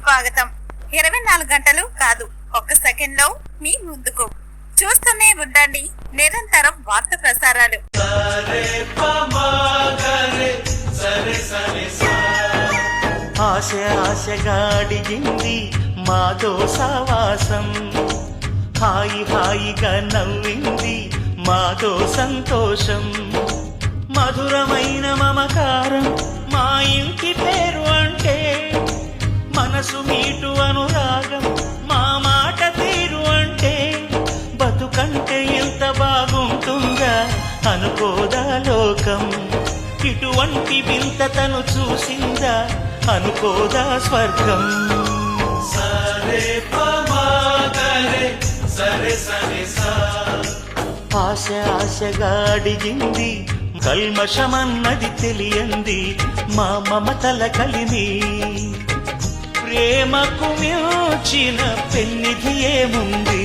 స్వాగతం. 24 గంటలు కాదు, ఒక్క సెకండ్ లో మీ ముందుకు. చూస్తూనే ఉండండి నిరంతరం వార్త ప్రసారాలు. ఆశ ఆశగా అడిగింది మాతో సావాసం, హాయి హాయిగా నవ్వింది మాతో సంతోషం. మధురమైన మమకారం మా ఇంటి పేరు అంటే, మనసు మీటు అనురాగం మా మాట తీరు అంటే, బతుకంటే ఎంత బాగుంటుందా అనుకోదా లోకం. ఇటువంటి వింత తను చూసిందా అనుకోదా స్వర్గం. ఆశ ఆశగా అడిగింది, కల్మషమన్నది తెలియంది మా మమతల కలిమి. ప్రేమకు మించిన పెన్నిధి ఏముంది.